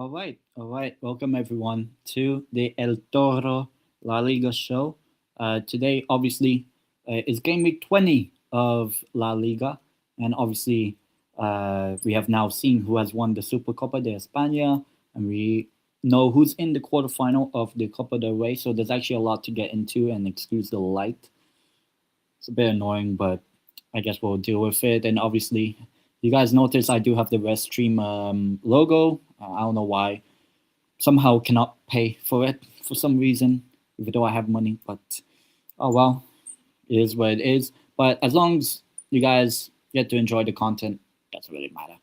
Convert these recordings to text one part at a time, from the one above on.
All right. Welcome everyone to the El Toro La Liga show. Today, obviously, is game week 20 of La Liga, and obviously, we have now seen who has won the Supercopa de España, and we know who's in the quarterfinal of the Copa del Rey. So there's actually a lot to get into, and excuse the light. It's a bit annoying, but I guess we'll deal with it. And obviously, you guys notice I do have the Red Stream logo. I don't know why. Somehow cannot pay for it for some reason, even though I have money. But oh well, it is what it is. But as long as you guys get to enjoy the content, doesn't really matter.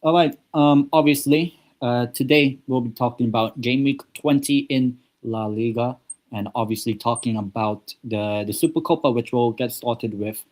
All right. Obviously, today we'll be talking about game week 20 in La Liga, and obviously talking about the Supercopa, which we'll get started with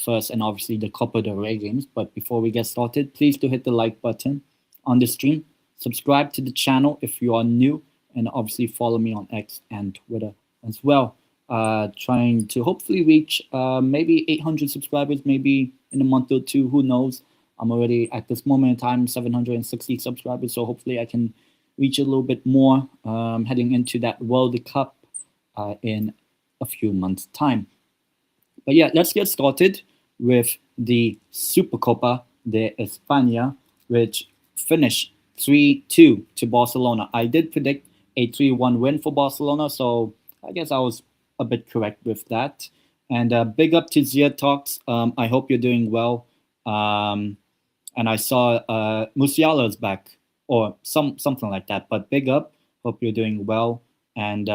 first, and obviously the Copa del Rey games. But before we get started, please do hit the like button on the stream. Subscribe to the channel if you are new, and obviously follow me on X and Twitter as well. Trying to hopefully reach maybe 800 subscribers, maybe in a month or two. Who knows? I'm already at this moment in time 760 subscribers, so hopefully I can reach a little bit more heading into that World Cup in a few months' time. But yeah, let's get started with the Supercopa de España, which finished 3-2 to Barcelona. I did predict a 3-1 win for Barcelona, so I guess I was a bit correct with that. And big up to Zia Talks. I hope you're doing well. And I saw Musiala's back, or something like that. But big up. Hope you're doing well. And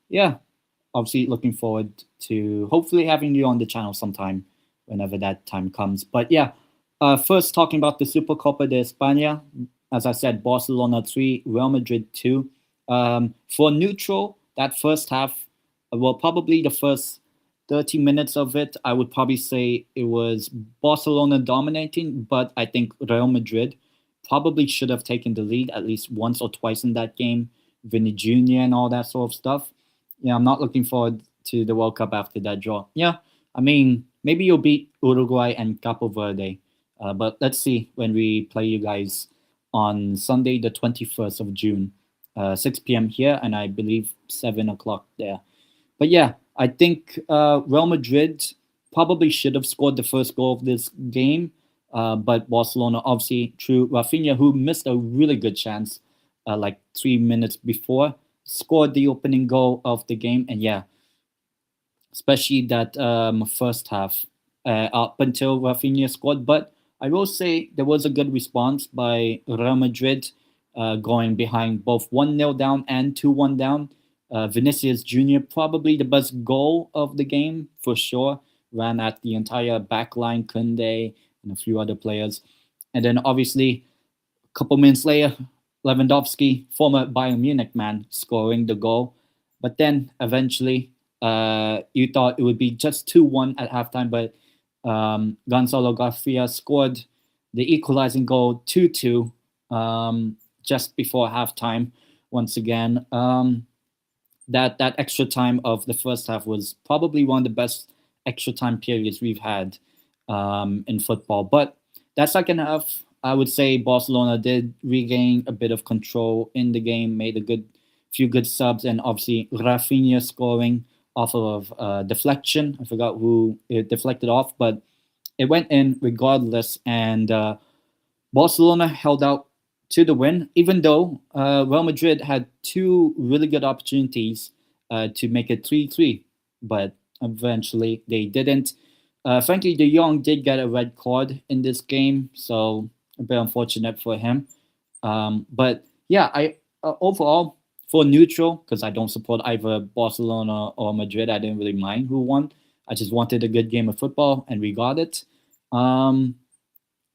yeah, obviously looking forward to hopefully having you on the channel sometime whenever that time comes. But yeah, first talking about the Supercopa de España. As I said, Barcelona 3, Real Madrid 2. For neutral, that first half, well, probably the first 30 minutes of it, I would probably say it was Barcelona dominating, but I think Real Madrid probably should have taken the lead at least once or twice in that game. Vinny Jr. and all that sort of stuff. Yeah, I'm not looking forward to the World Cup after that draw. Yeah, I mean, maybe you'll beat Uruguay and Capo Verde, but let's see when we play you guys on Sunday, the 21st of June, 6 p.m. here, and I believe 7 o'clock there. But yeah, I think Real Madrid probably should have scored the first goal of this game, but Barcelona, obviously, through Raphinha, who missed a really good chance like 3 minutes before, scored the opening goal of the game. And yeah, especially that first half up until Raphinha scored. But I will say there was a good response by Real Madrid going behind both 1-0 down and 2-1 down. Vinicius Jr., probably the best goal of the game for sure, ran at the entire backline, Kunde, and a few other players. And then obviously, a couple minutes later, Lewandowski, former Bayern Munich man, scoring the goal. But then eventually, you thought it would be just 2-1 at halftime, but Gonzalo Garcia scored the equalizing goal 2-2 just before halftime once again. That extra time of the first half was probably one of the best extra time periods we've had in football. But that second half, I would say Barcelona did regain a bit of control in the game, made a few good subs, and obviously Raphinha scoring off of deflection. I forgot who it deflected off, but it went in regardless. And Barcelona held out to the win, even though Real Madrid had two really good opportunities to make it 3-3, but eventually they didn't. Frankie de Jong did get a red card in this game, so a bit unfortunate for him. But yeah, I overall, for neutral, because I don't support either Barcelona or Madrid, I didn't really mind who won. I just wanted a good game of football, and we got it.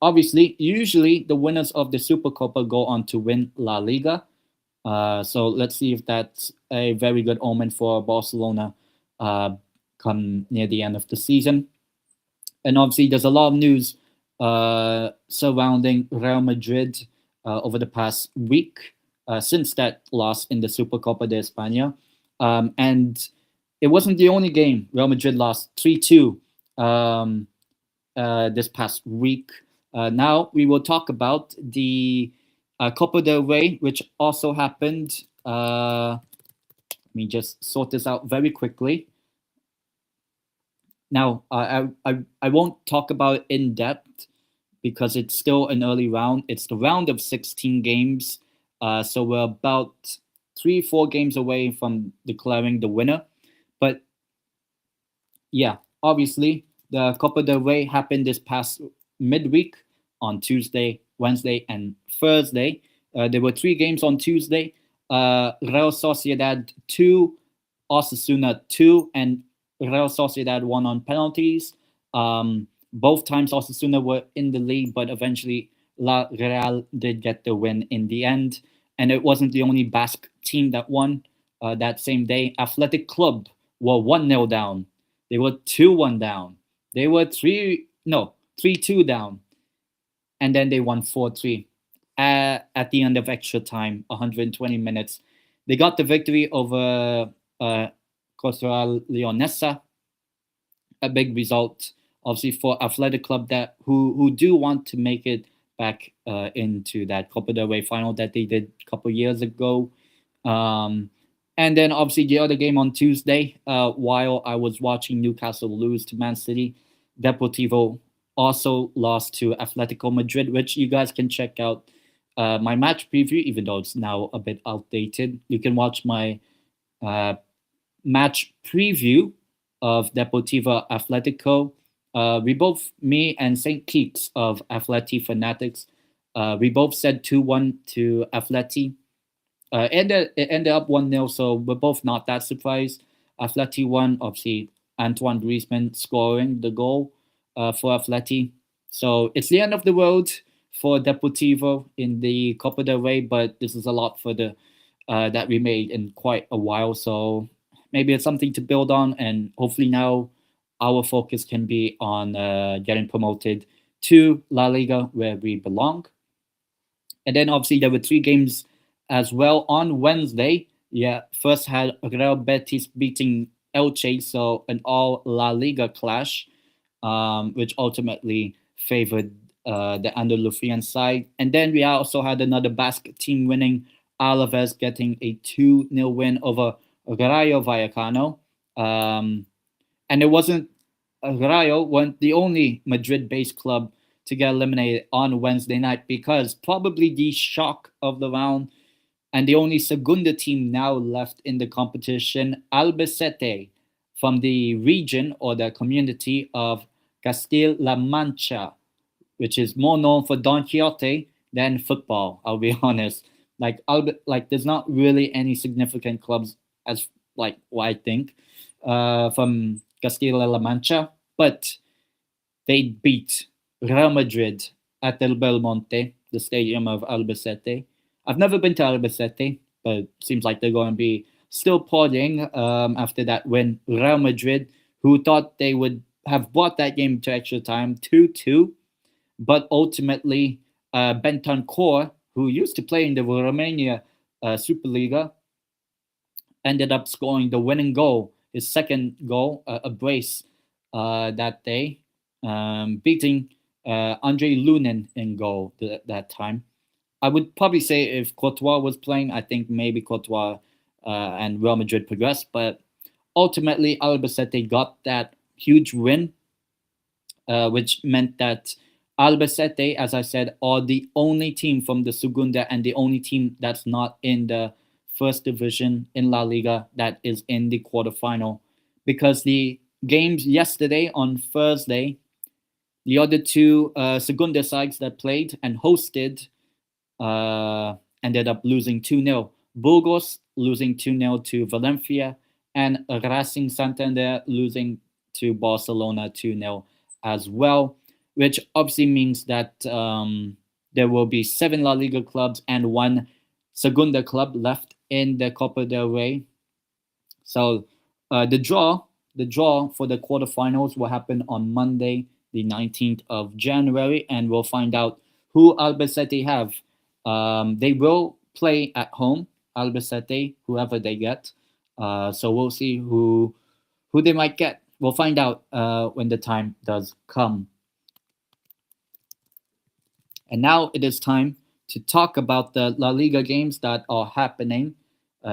Obviously, usually the winners of the Supercopa go on to win La Liga. So let's see if that's a very good omen for Barcelona come near the end of the season. And obviously, there's a lot of news surrounding Real Madrid over the past week since that loss in the Supercopa de España. And it wasn't the only game. Real Madrid lost 3-2 this past week. Now we will talk about the Copa del Rey, which also happened. Let me just sort this out very quickly. Now, I won't talk about it in depth because it's still an early round. It's the round of 16 games. So we're about 3-4 games away from declaring the winner. But yeah, obviously, the Copa del Rey happened this past midweek on Tuesday, Wednesday, and Thursday. There were 3 games on Tuesday. Real Sociedad 2, Osasuna 2, and Real Sociedad won on penalties. Both times Osasuna were in the lead, but eventually La Real did get the win in the end. And it wasn't the only Basque team that won that same day. Athletic Club were 1-0 down. They were 2-1 down. They were 3-2 down. And then they won 4-3 at the end of extra time, 120 minutes. They got the victory over Costa Leonesa. A big result, obviously, for Athletic Club that who do want to make it back into that Copa del Rey final that they did a couple years ago. And then obviously the other game on Tuesday, while I was watching Newcastle lose to Man City, Deportivo also lost to Atletico Madrid, which you guys can check out my match preview, even though it's now a bit outdated. You can watch my match preview of Deportivo Atletico. Me and St. Keats of Atleti Fanatics, we both said 2-1 to Atleti. It ended up 1-0, so we're both not that surprised. Atleti won, obviously, Antoine Griezmann scoring the goal for Atleti. So it's the end of the road for Deportivo in the Copa del Rey, but this is a lot for the that we made in quite a while. So maybe it's something to build on, and hopefully now our focus can be on getting promoted to La Liga, where we belong. And then obviously there were 3 games as well on Wednesday. Yeah, first had Real Betis beating Elche, so an all La Liga clash, which ultimately favored the Andalusian side. And then we also had another Basque team winning, Alavés getting a 2-0 win over Rayo Vallecano. And it wasn't Rayo weren't the only Madrid-based club to get eliminated on Wednesday night, because probably the shock of the round and the only Segunda team now left in the competition, Albacete, from the region or the community of Castilla-La Mancha, which is more known for Don Quixote than football, I'll be honest. Like there's not really any significant clubs, as like what I think, from Castilla-La Mancha, but they beat Real Madrid at El Belmonte, the stadium of Albacete. I've never been to Albacete, but it seems like they're going to be still partying after that win. Real Madrid, who thought they would have brought that game to extra time, 2-2, but ultimately Bentancur, who used to play in the Romania Superliga, ended up scoring the winning goal, his second goal, a brace that day, beating Andre Lunin in goal that time. I would probably say if Courtois was playing, I think maybe Courtois and Real Madrid progressed, but ultimately Albacete got that huge win, which meant that Albacete, as I said, are the only team from the Segunda and the only team that's not in the first division in La Liga that is in the quarterfinal, because the games yesterday on Thursday, the other 2 Segunda sides that played and hosted ended up losing 2-0. Burgos losing 2-0 to Valencia, and Racing Santander losing to Barcelona 2-0 as well, which obviously means that there will be 7 La Liga clubs and 1 Segunda club left in the Copa del Rey. So the draw for the quarterfinals will happen on Monday, the 19th of January, and we'll find out who Albacete have. They will play at home, Albacete, whoever they get. So we'll see who they might get. We'll find out when the time does come. And now it is time to talk about the La Liga games that are happening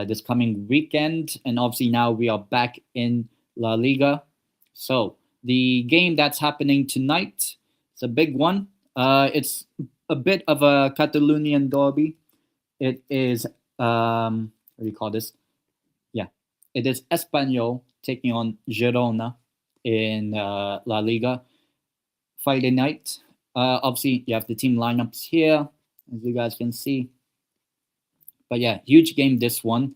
this coming weekend. And obviously, now we are back in La Liga. So, the game that's happening tonight, it's a big one. It's a bit of a Catalonian derby. It is, what do you call this? Yeah, it is Espanyol taking on Girona in La Liga. Friday night. Obviously, you have the team lineups here, as you guys can see. But yeah, huge game this one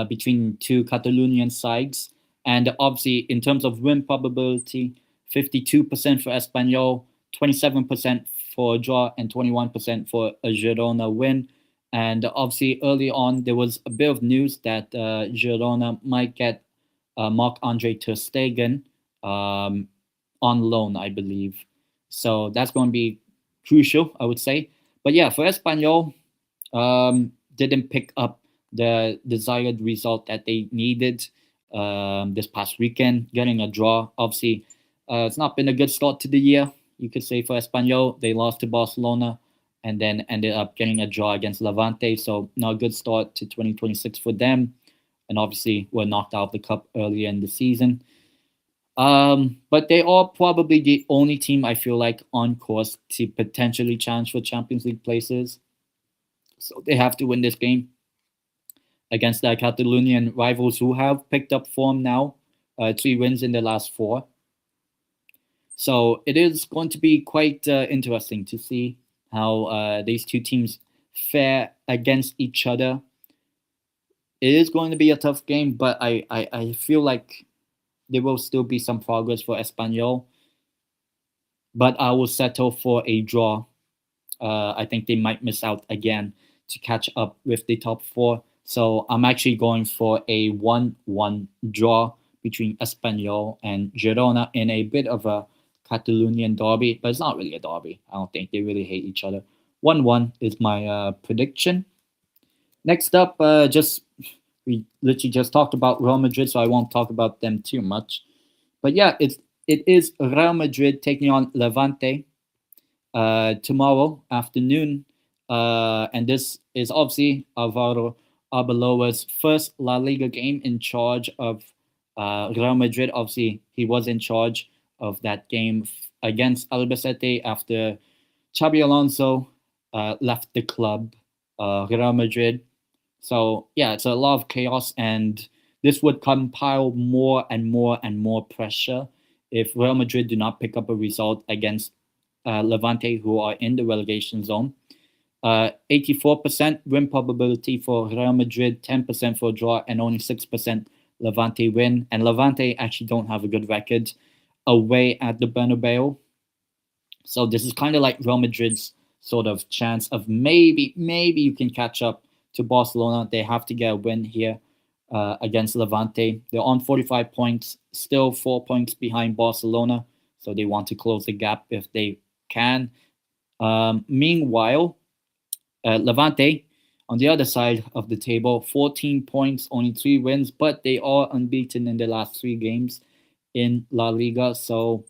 between two Catalonian sides. And obviously, in terms of win probability, 52% for Espanyol, 27% for a draw, and 21% for a Girona win. And obviously, early on, there was a bit of news that Girona might get Marc-Andre ter Stegen on loan, I believe. So that's going to be crucial, I would say. But yeah, for Espanyol, didn't pick up the desired result that they needed this past weekend, getting a draw. Obviously, it's not been a good start to the year, you could say, for Espanyol. They lost to Barcelona and then ended up getting a draw against Levante. So not a good start to 2026 for them. And obviously, were knocked out of the cup earlier in the season. But they are probably the only team I feel like on course to potentially challenge for Champions League places. So they have to win this game against their Catalonian rivals who have picked up form now, 3 wins in the last 4. So it is going to be quite interesting to see how these two teams fare against each other. It is going to be a tough game, but I feel like there will still be some progress for Espanyol. But I will settle for a draw. I think they might miss out again to catch up with the top 4. So I'm actually going for a 1-1 draw between Espanyol and Girona in a bit of a Catalonian derby. But it's not really a derby. I don't think they really hate each other. 1-1 is my prediction. Next up, we literally just talked about Real Madrid, so I won't talk about them too much. But yeah, it is Real Madrid taking on Levante tomorrow afternoon. And this is obviously Alvaro Arbeloa's first La Liga game in charge of Real Madrid. Obviously, he was in charge of that game against Albacete after Xabi Alonso left the club, Real Madrid. So yeah, it's a lot of chaos, and this would compile more and more and more pressure if Real Madrid do not pick up a result against Levante, who are in the relegation zone. 84% win probability for Real Madrid, 10% for a draw, and only 6% Levante win. And Levante actually don't have a good record away at the Bernabeu. So this is kind of like Real Madrid's sort of chance of maybe you can catch up to Barcelona. They have to get a win here against Levante. They're on 45 points, still 4 points behind Barcelona. So they want to close the gap if they can. Meanwhile, Levante, on the other side of the table, 14 points, only 3 wins, but they are unbeaten in the last 3 games in La Liga. So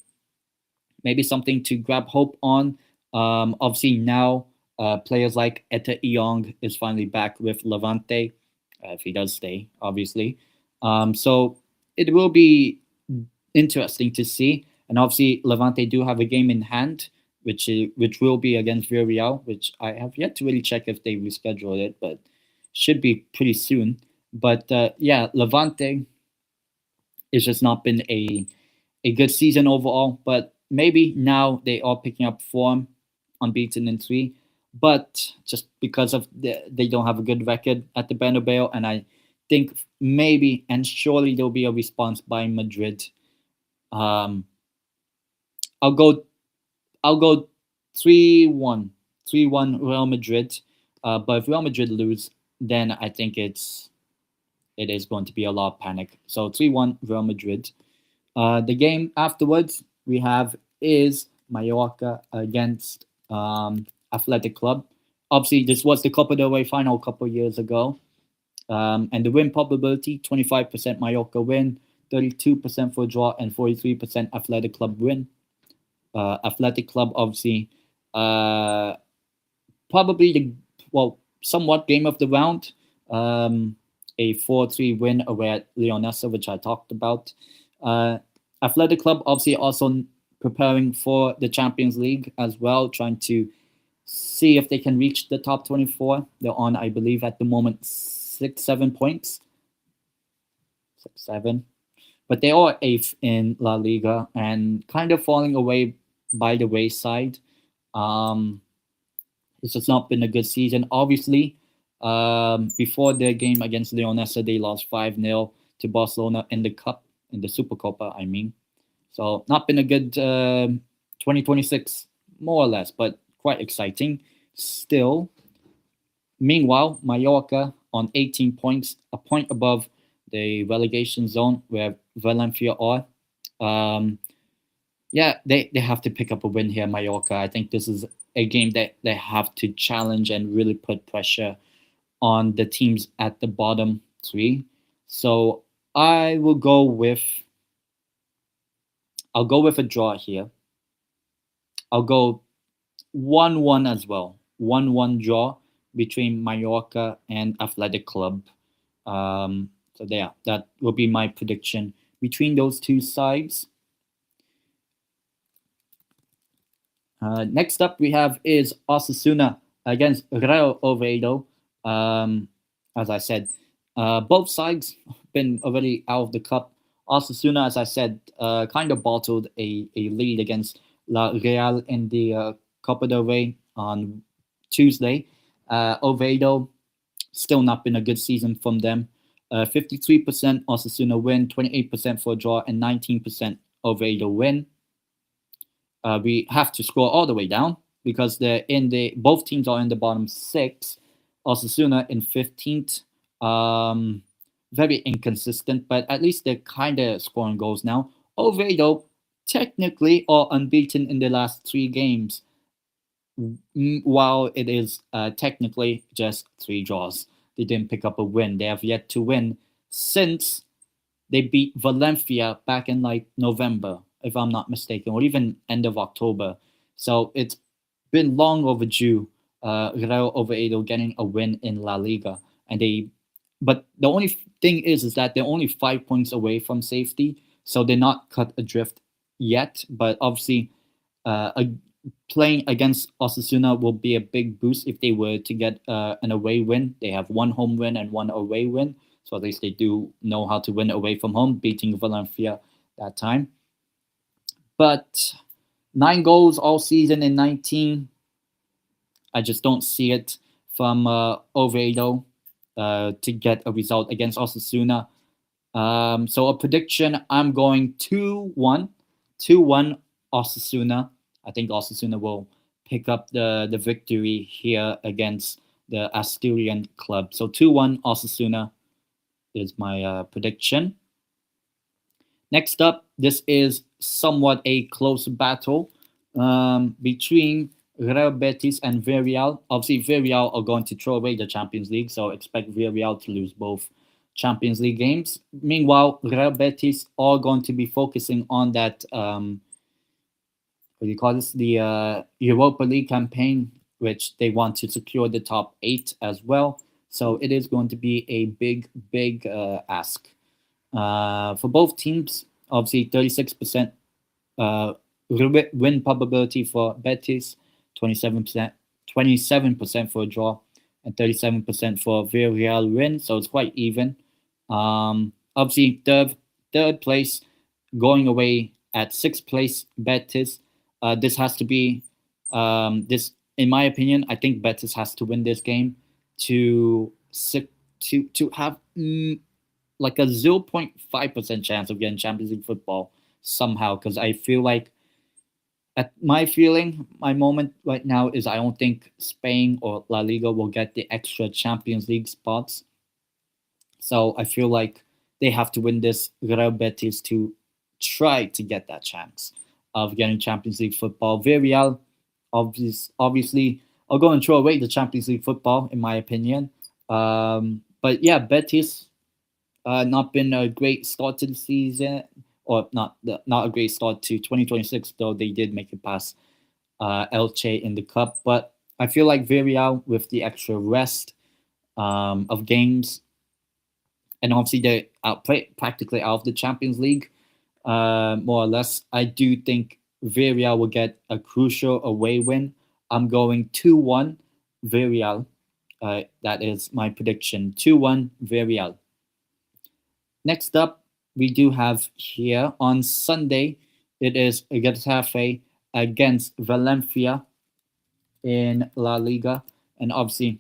maybe something to grab hope on. Obviously now, players like Eta Iong is finally back with Levante, if he does stay, obviously. So it will be interesting to see. And obviously, Levante do have a game in hand, which will be against Villarreal, which I have yet to really check if they rescheduled it, but should be pretty soon. But yeah, Levante it's just not been a good season overall. But maybe now they are picking up form, unbeaten in 3. But just because of they don't have a good record at the Bernabeu, and I think maybe and surely there'll be a response by Madrid. I'll go 3-1 Real Madrid. But if Real Madrid lose, then I think it is going to be a lot of panic. So 3-1 Real Madrid. The game afterwards we have is Mallorca against Athletic Club. Obviously, this was the Copa del Rey final a couple of years ago. And the win probability, 25% Mallorca win, 32% for a draw, and 43% Athletic Club win. Athletic Club, obviously, probably somewhat game of the round. A 4-3 win away at Leonessa, which I talked about. Athletic Club obviously also preparing for the Champions League as well, trying to see if they can reach the top 24. They're on, I believe, at the moment 6-7 points. 6-7. But they are 8th in La Liga and kind of falling away by the wayside. It's just not been a good season. Obviously, before their game against Leonessa, they lost 5-0 to Barcelona in the Cup, in the Supercopa, I mean. So not been a good 2026, more or less, but quite exciting still. Meanwhile, Mallorca on 18 points, a point above the relegation zone where Valencia are. They have to pick up a win here, Mallorca. I think this is a game that they have to challenge and really put pressure on the teams at the bottom three. So I'll go with a draw here. I'll go 1-1 as well. 1-1 draw between Mallorca and Athletic Club. So there, that will be my prediction between those two sides. Next up we have is Osasuna against Real Oviedo. As I said, both sides been already out of the cup. Osasuna, as I said, kind of bottled a lead against La Real in the Copa del Rey on Tuesday. Oviedo, still not been a good season from them. 53% Osasuna win, 28% for a draw, and 19% Oviedo win. We have to scroll all the way down because both teams are in the bottom 6. Osasuna in 15th. Very inconsistent, but at least they're kind of scoring goals now. Oviedo technically are unbeaten in the last 3 games, while it is technically just 3 draws. They didn't pick up a win. They have yet to win since they beat Valencia back in like November, if I'm not mistaken, or even end of October. So it's been long overdue. Real Oviedo getting a win in La Liga, but the only thing is that they're only 5 points away from safety, so they're not cut adrift yet. But obviously, playing against Osasuna will be a big boost if they were to get an away win. They have 1 home win and 1 away win, so at least they do know how to win away from home, beating Valencia that time. But 9 goals all season in 19. I just don't see it from Oviedo to get a result against Osasuna. So a prediction, I'm going 2-1. 2-1 Osasuna. I think Osasuna will pick up the victory here against the Asturian club. So 2-1 Osasuna is my prediction. Next up, this is somewhat a close battle between Real Betis and Villarreal. Obviously, Villarreal are going to throw away the Champions League, so expect Villarreal to lose both Champions League games. Meanwhile, Real Betis are going to be focusing on that, the Europa League campaign, which they want to secure the top 8 as well. So it is going to be a big ask. For both teams, obviously 36% win probability for Betis, 27% for a draw, and 37% for Villarreal win. So it's quite even. Obviously, third place going away at 6th place Betis. This has to be this, in my opinion. I think Betis has to win this game to have like a 0.5% chance of getting Champions League football somehow. Because I feel like, my moment right now is I don't think Spain or La Liga will get the extra Champions League spots. So I feel like they have to win this Real Betis to try to get that chance of getting Champions League football. Villarreal obviously are going to throw away the Champions League football, in my opinion. But yeah, Betis not been a great start to the season, or not a great start to 2026, though they did make it past Elche in the cup. But I feel like Villarreal with the extra rest of games, and obviously they're practically out of the Champions League, more or less. I do think Villarreal will get a crucial away win. I'm going 2-1 Villarreal. That is my prediction. 2-1 Villarreal. Next up, we do have here on Sunday, it is Getafe against Valencia in La Liga. And obviously,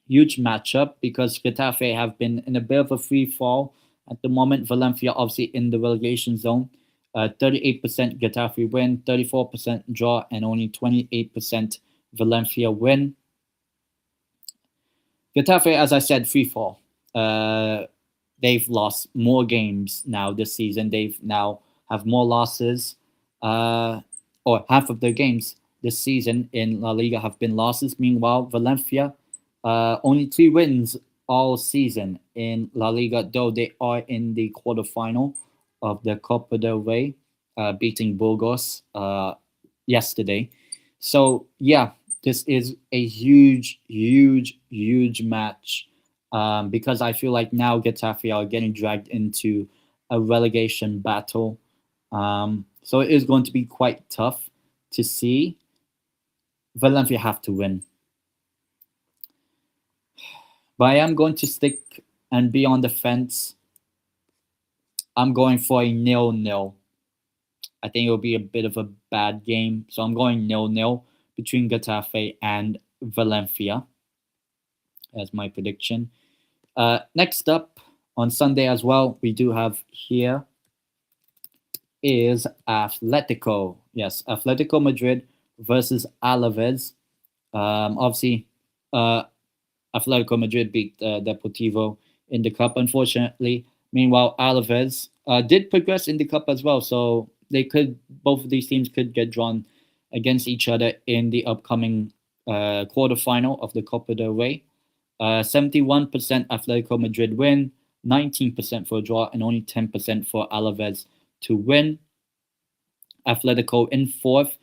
huge matchup because Getafe have been in a bit of a free fall at the moment. Valencia obviously in the relegation zone. 38% Getafe win, 34% draw, and only 28% Valencia win. Getafe, as I said, free fall. They've lost more games now this season. They've now have more losses, or half of their games this season in La Liga have been losses. Meanwhile, Valencia only 3 wins all season in La Liga, though they are in the quarterfinal of the Copa del Rey, beating Burgos yesterday. So yeah, this is a huge, huge, huge match because I feel like now Getafe are getting dragged into a relegation battle. So it is going to be quite tough to see. Valencia have to win. But I am going to stick and be on the fence. I'm going for a 0-0. I think it'll be a bit of a bad game. So I'm going 0-0 between Getafe and Valencia as my prediction. Next up on Sunday as well, we do have here is Atletico. Yes, Atletico Madrid versus Alavés. Obviously, Atletico Madrid beat Deportivo in the cup, unfortunately. Meanwhile, Alavés did progress in the cup as well, so both of these teams could get drawn against each other in the upcoming quarterfinal of the Copa del Rey. 71% Atletico Madrid win, 19% for a draw, and only 10% for Alavés to win. Atletico in 4th,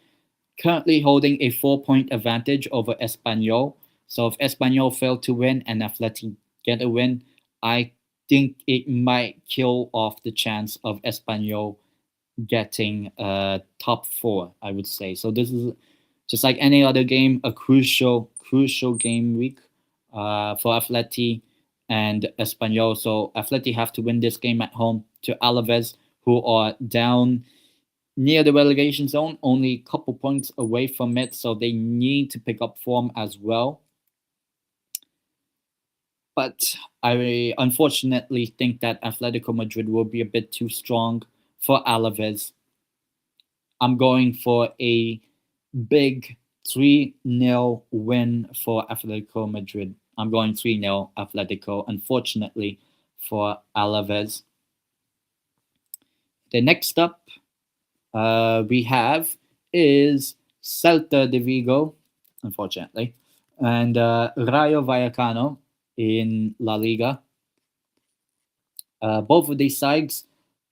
currently holding a 4-point advantage over Espanyol. So if Espanyol fail to win and Atleti get a win, I think it might kill off the chance of Espanyol getting top 4, I would say. So this is just like any other game, a crucial game week for Atleti and Espanyol. So Atleti have to win this game at home to Alavés, who are down near the relegation zone, only a couple points away from it. So they need to pick up form as well. But I unfortunately think that Atletico Madrid will be a bit too strong for Alavés. I'm going for a big 3-0 win for Atletico Madrid. I'm going 3-0 Atletico, unfortunately, for Alavés. The next up we have is Celta de Vigo, unfortunately, and Rayo Vallecano in La Liga. Both of these sides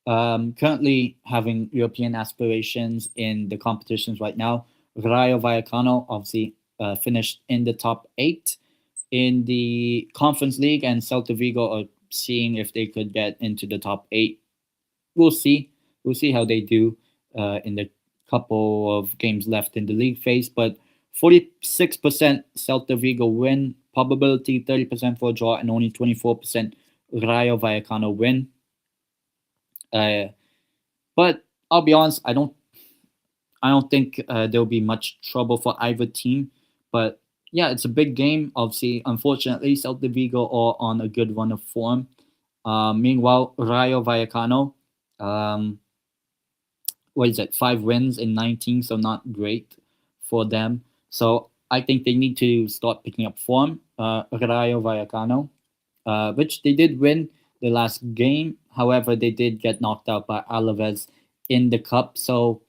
currently having European aspirations in the competitions right now. Rayo Vallecano obviously finished in the top 8 in the Conference League, and Celta Vigo are seeing if they could get into the top 8. We'll see. We'll see how they do in the couple of games left in the league phase. But 46% Celta Vigo win probability, 30% for a draw, and only 24% Rayo Vallecano win. But I'll be honest, I don't think there'll be much trouble for either team. But yeah, it's a big game. Obviously, unfortunately, Celta Vigo are on a good run of form. Meanwhile, Rayo Vallecano, 5 wins in 19, so not great for them. So I think they need to start picking up form. Rayo Vallecano, which they did win the last game. However, they did get knocked out by Alavés in the cup. So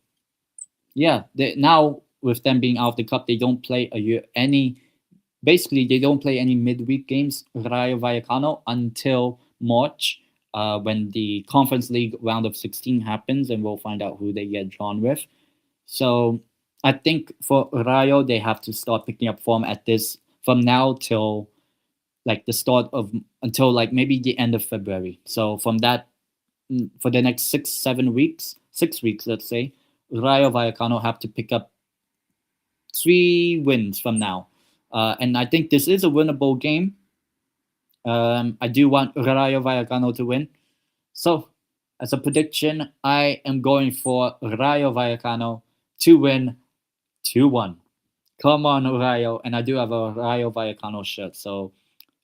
yeah, now with them being out of the cup, they don't play they don't play any midweek games, Rayo Vallecano, until March, when the Conference League round of 16 happens, and we'll find out who they get drawn with. So I think for Rayo, they have to start picking up form at this from now till like the start of until like maybe the end of February. So from that for the next 6 weeks, let's say, Rayo Vallecano have to pick up 3 wins from now. And I think this is a winnable game. I do want Rayo Vallecano to win. So, as a prediction, I am going for Rayo Vallecano to win 2-1. Come on, Rayo. And I do have a Rayo Vallecano shirt. So,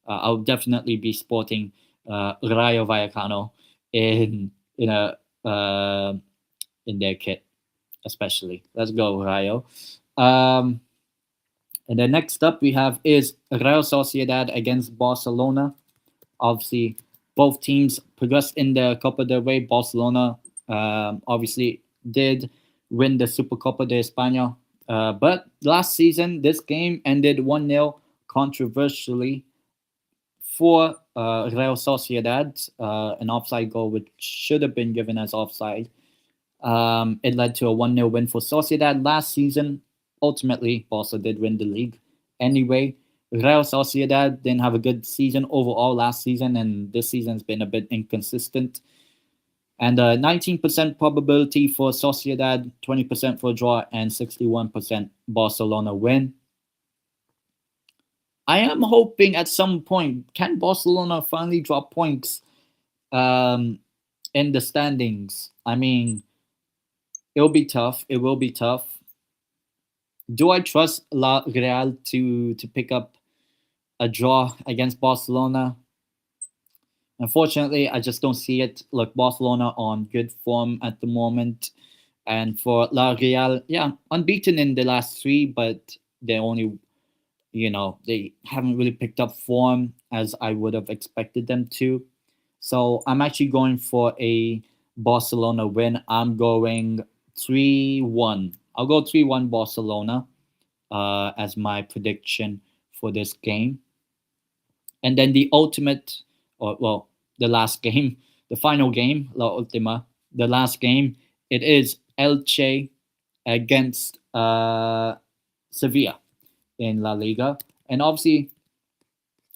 I'll definitely be sporting Rayo Vallecano in a in their kit, especially. Let's go, Rayo. And then next up we have is Real Sociedad against Barcelona. Obviously, both teams progressed in the Copa del Rey. Barcelona obviously did win the Supercopa de España. But last season, this game ended 1-0 controversially for Real Sociedad, an offside goal which should have been given as offside. It led to a 1-0 win for Sociedad last season. Ultimately, Barca did win the league. Anyway, Real Sociedad didn't have a good season overall last season, and this season's been a bit inconsistent. And 19% probability for Sociedad, 20% for draw, and 61% Barcelona win. I am hoping at some point, can Barcelona finally drop points in the standings? I mean, it'll be tough. It will be tough. Do I trust La Real to pick up a draw against Barcelona? Unfortunately, I just don't see it. Look, Barcelona on good form at the moment. And for La Real, yeah, unbeaten in the last 3, but they only, they haven't really picked up form as I would have expected them to. So I'm actually going for a Barcelona win. I'm going 3-1. I'll go 3-1 Barcelona as my prediction for this game. And then the last game, the final game, La Ultima, the last game, it is Elche against Sevilla in La Liga. And obviously,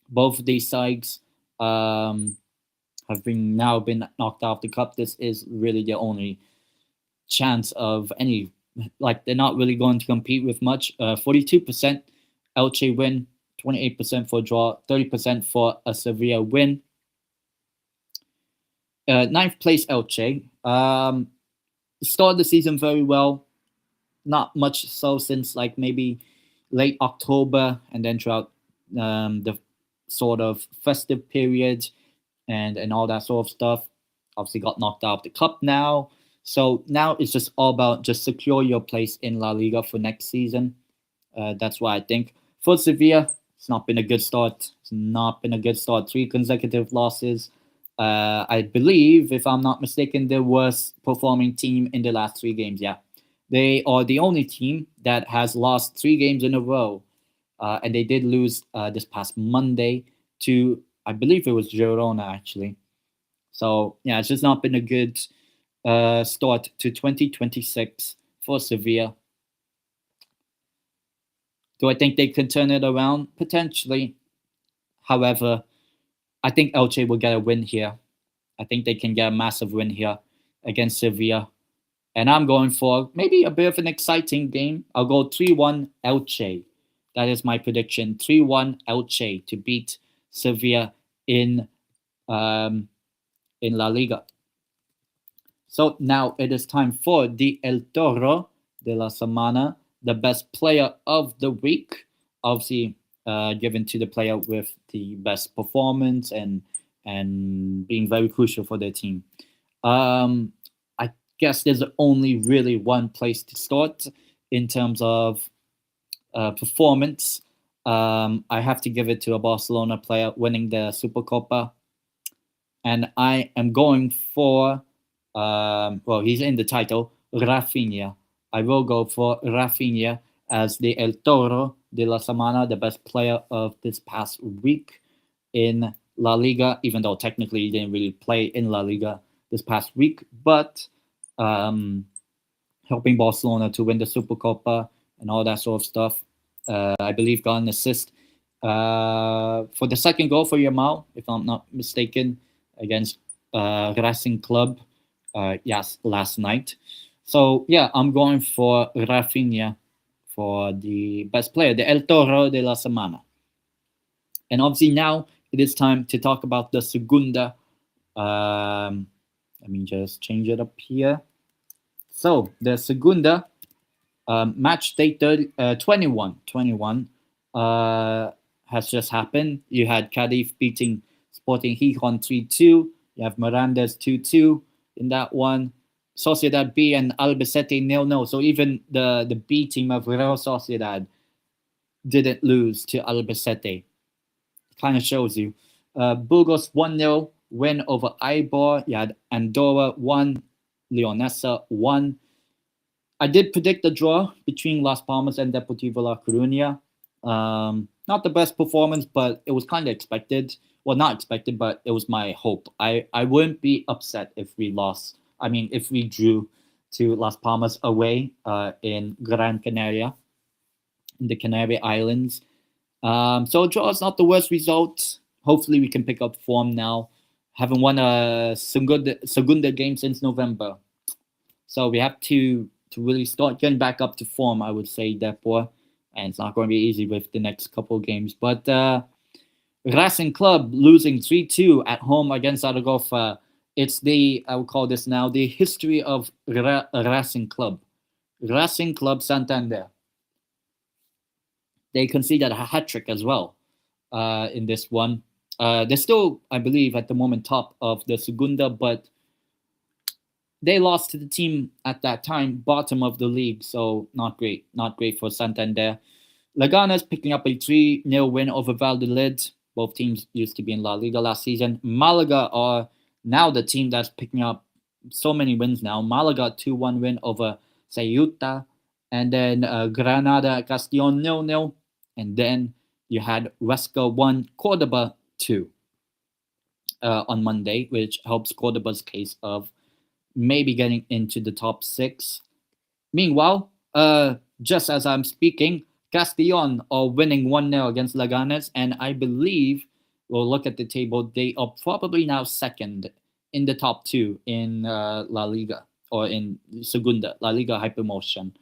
both of these sides have been knocked out of the cup. This is really the only chance of any, they're not really going to compete with much. 42% Elche win, 28% for draw, 30% for a Sevilla win. 9th place Elche. Started the season very well. Not much so since maybe late October, and then throughout the sort of festive period and all that sort of stuff. Obviously got knocked out of the cup now. So now it's just all about just secure your place in La Liga for next season. That's what I think. For Sevilla, it's not been a good start. 3 consecutive losses. I believe, if I'm not mistaken, the worst performing team in the last 3 games. Yeah, they are the only team that has lost 3 games in a row. And they did lose this past Monday to, I believe it was Girona, actually. So, yeah, it's just not been a good start to 2026 for Sevilla. Do I think they could turn it around? Potentially. However, I think Elche will get a win here. I think they can get a massive win here against Sevilla. And I'm going for maybe a bit of an exciting game. I'll go 3-1 Elche. That is my prediction. 3-1 Elche to beat Sevilla in La Liga. So now it is time for the El Toro de la Semana, the best player of the week. Obviously, given to the player with the best performance and being very crucial for their team. I guess there's only really one place to start in terms of performance. I have to give it to a Barcelona player winning the Supercopa. And I am going for, he's in the title, Raphinha. I will go for Raphinha as the El Toro de la Semana, the best player of this past week in La Liga, even though technically he didn't really play in La Liga this past week, but helping Barcelona to win the Supercopa and all that sort of stuff. I believe got an assist for the second goal for Yamal, if I'm not mistaken, against Racing Club. Yes, last night. So yeah, I'm going for Raphinha for the best player, the El Toro de la Semana. And obviously now it is time to talk about the Segunda. Let me just change it up here. So the Segunda match day 21 has just happened. You had Cadiz beating Sporting Gijón 3-2. You have Miranda's 2-2 in that one. Sociedad B and Albacete 0-0. So even the B team of Real Sociedad didn't lose to Albacete. Kind of shows you. Burgos 1-0 win over Eibor. You had Andorra 1, Leonesa 1. I did predict the draw between Las Palmas and Deportivo La Coruña. Not the best performance, but it was kind of expected. Well, not expected, but it was my hope. I wouldn't be upset if we lost. I mean, if we drew to Las Palmas away in Gran Canaria, in the Canary Islands. So a draw is not the worst result. Hopefully we can pick up form now. Haven't won a Segunda game since November. So we have to really start getting back up to form, I would say, therefore. And it's not going to be easy with the next couple of games. But Racing Club losing 3-2 at home against Zaragoza. It's I would call this now, the history of Racing Club. Racing Club Santander. They conceded a hat-trick as well in this one. They're still, I believe, at the moment top of the Segunda, but they lost to the team at that time, bottom of the league, so not great. Not great for Santander. Leganes picking up a 3-0 win over Valladolid. Both teams used to be in La Liga last season. Malaga are now the team that's picking up so many wins now. Malaga 2-1 win over Ceuta. And then Granada Castellón 0-0. And then you had Huesca 1, Cordoba 2 on Monday, which helps Cordoba's case of maybe getting into the top 6. Meanwhile, just as I'm speaking, Castellón are winning 1-0 against Leganes, and I believe, we'll look at the table, they are probably now second in the top 2 in La Liga, or in Segunda, La Liga Hypermotion.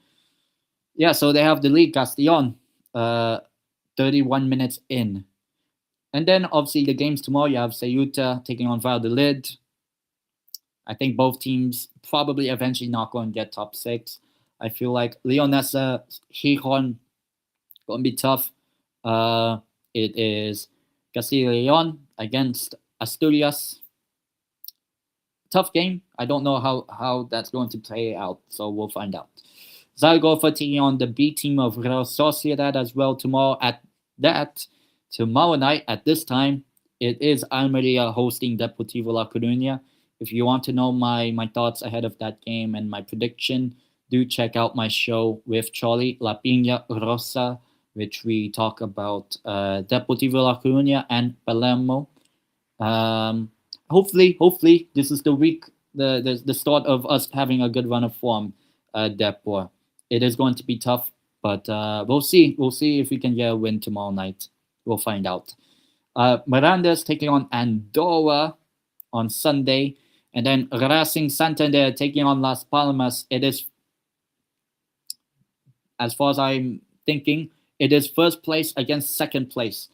Yeah, so they have the lead, Castellón, 31 minutes in. And then, obviously, the games tomorrow, you have Ceuta taking on Valladolid. I think both teams probably eventually not going to get top 6. I feel like Leonesa, Gijón, going to be tough. It is Castilla y León against Asturias. Tough game. I don't know how that's going to play out, so we'll find out. Zaragoza taking on the B team of Real Sociedad as well tomorrow. Tomorrow night at this time, it is Almeria hosting Deportivo La Coruña. If you want to know my thoughts ahead of that game and my prediction, do check out my show with Charlie, La Piña Rosa, which we talk about Deportivo La Coruña and Palermo. Hopefully, this is the week, the start of us having a good run of form, Depor. It is going to be tough, but we'll see. We'll see if we can get a win tomorrow night. We'll find out. Miranda's taking on Andorra on Sunday. And then Racing Santander taking on Las Palmas. It is, as far as I'm thinking, it is first place against second place.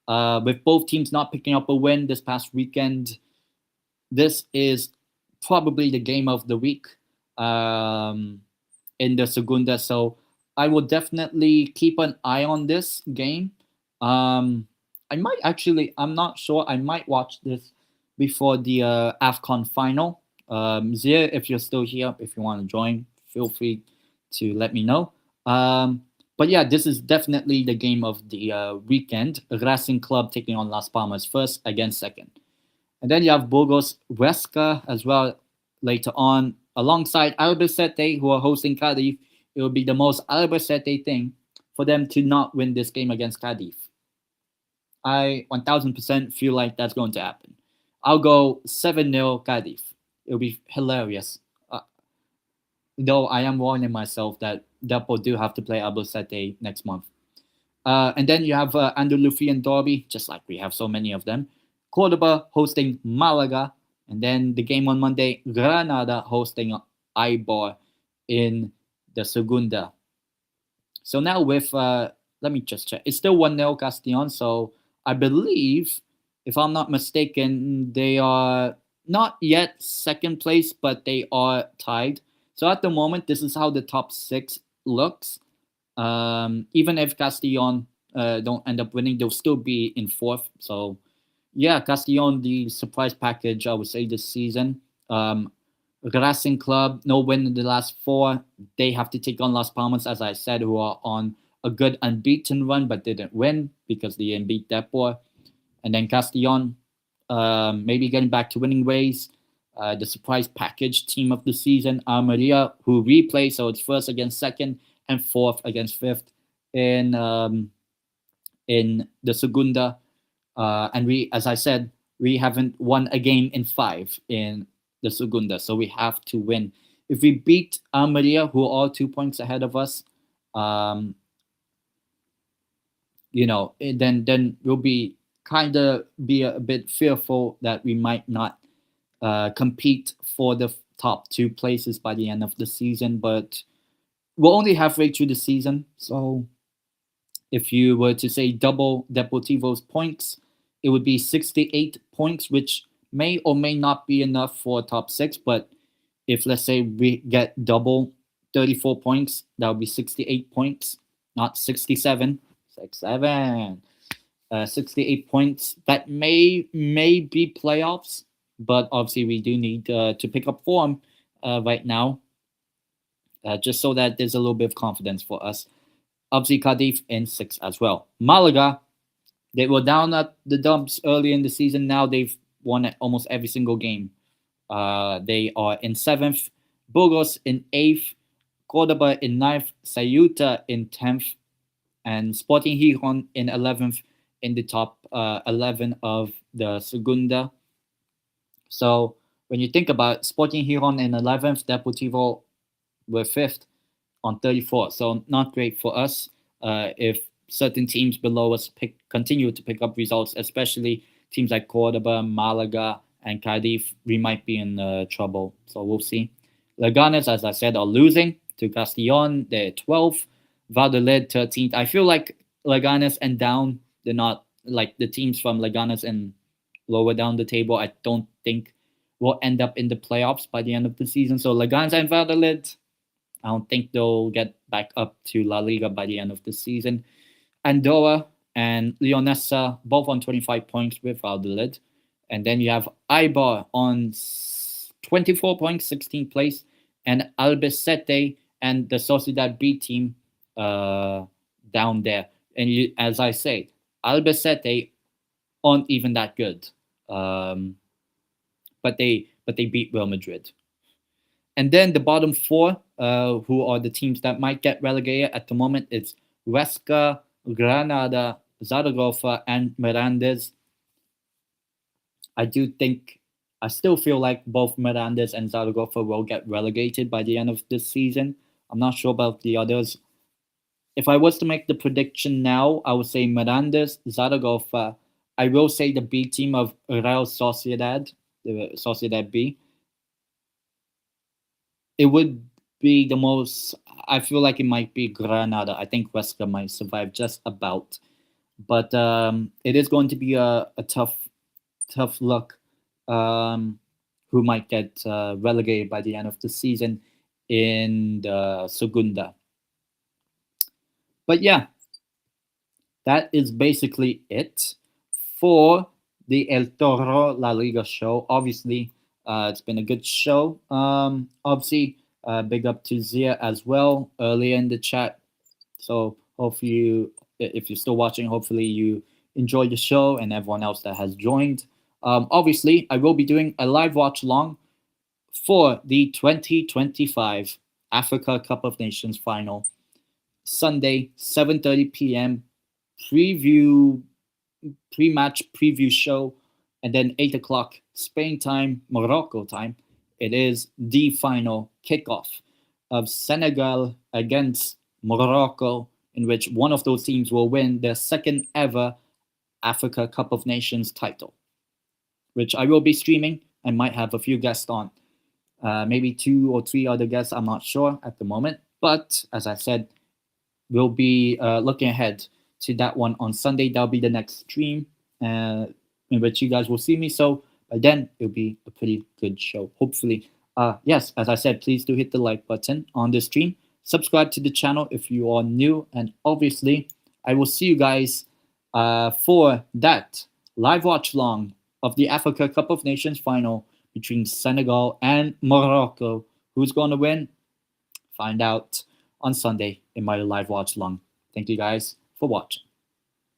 With both teams not picking up a win this past weekend, this is probably the game of the week in the Segunda. So I will definitely keep an eye on this game. I'm not sure, I might watch this before the AFCON final. Zia, if you're still here, if you want to join, feel free to let me know. But yeah, this is definitely the game of the weekend. Racing Club taking on Las Palmas first against second. And then you have Burgos Huesca as well later on, alongside Albacete, who are hosting Cadiz. It will be the most Albacete thing for them to not win this game against Cadiz. I 1000% feel like that's going to happen. I'll go 7-0 Cadiz. It'll be hilarious. Though I am warning myself that Depot do have to play Albacete next month. And then you have Andalusian Derby, just like we have so many of them. Cordoba hosting Malaga. And then the game on Monday, Granada hosting Eibar in the Segunda. So now with, let me just check. It's still 1-0 Castellon. So I believe, if I'm not mistaken, they are not yet second place, but they are tied. So at the moment, this is how the top 6 looks. Even if Castellon don't end up winning, they'll still be in 4th. So yeah, Castellon, the surprise package, I would say, this season. Racing Club, no win in the last 4. They have to take on Las Palmas, as I said, who are on a good unbeaten run but didn't win because they didn't beat Depor. And then Castellon, maybe getting back to winning ways. The surprise package team of the season, Almeria, who replay, so it's 1st against 2nd and 4th against 5th in the Segunda. And we, as I said, we haven't won a game in 5 in the Segunda, so we have to win. If we beat Almeria, who are 2 points ahead of us, then we'll be a bit fearful that we might not compete for the top 2 places by the end of the season. But we're only halfway through the season, so if you were to say double Deportivo's points, it would be 68 points, which may or may not be enough for top 6. But if, let's say, we get double 34 points, that would be 68 points, not 67. 68 points. That may be playoffs, but obviously we do need to pick up form right now, just so that there's a little bit of confidence for us. Obviously, Cardiff in 6 as well. Malaga, they were down at the dumps early in the season. Now they've won at almost every single game. They are in 7th. Burgos in 8th. Cordoba in 9th. Ceuta in 10th. And Sporting Gijon in 11th in the top 11 of the Segunda. So when you think about Sporting Gijon in 11th, Deportivo were 5th on 34. So not great for us if certain teams below us continue to pick up results, especially teams like Cordoba, Malaga, and Cardiff. We might be in trouble. So we'll see. Leganes, as I said, are losing to Castellon. They're 12th. Valladolid, 13th. I feel like Leganes and down, they're not like the teams from Leganes and lower down the table. I don't think will end up in the playoffs by the end of the season. So Leganes and Valladolid, I don't think they'll get back up to La Liga by the end of the season. Andorra and Leonesa, both on 25 points with Valladolid. And then you have Eibar on 24 points, 16th place. And Albacete and the Sociedad B team down there. And as I say, Albacete aren't even that good. But they beat Real Madrid. And then the bottom 4, who are the teams that might get relegated at the moment, it's Huesca, Granada, Zaragoza, and Mirandes. I still feel like both Mirandes and Zaragoza will get relegated by the end of this season. I'm not sure about the others. If I was to make the prediction now, I would say Mirandes, Zaragoza. I will say the B team of Real Sociedad, the Sociedad B. It would be the most, I feel like it might be Granada. I think Huesca might survive just about. But it is going to be a tough look who might get relegated by the end of the season in the Segunda. But yeah, that is basically it for the El Toro La Liga show. Obviously, it's been a good show. Obviously, big up to Zia as well earlier in the chat. So hopefully, if you're still watching, hopefully you enjoyed the show and everyone else that has joined. Obviously, I will be doing a live watch along for the 2025 Africa Cup of Nations final. Sunday, 7:30 p.m. pre-match preview show, and then 8 o'clock Spain time, Morocco time. It is the final kickoff. of Senegal against Morocco, in which one of those teams will win their second ever Africa Cup of Nations title, which I will be streaming and might have a few guests on. Maybe 2 or 3 other guests, I'm not sure at the moment. But as I said, we'll be looking ahead to that one on Sunday. That'll be the next stream in which you guys will see me. So by then, it'll be a pretty good show, hopefully. Yes, as I said, please do hit the like button on this stream. Subscribe to the channel if you are new. And obviously, I will see you guys for that live watch long of the Africa Cup of Nations final between Senegal and Morocco. Who's going to win? Find out on Sunday in my live watch long. Thank you guys for watching.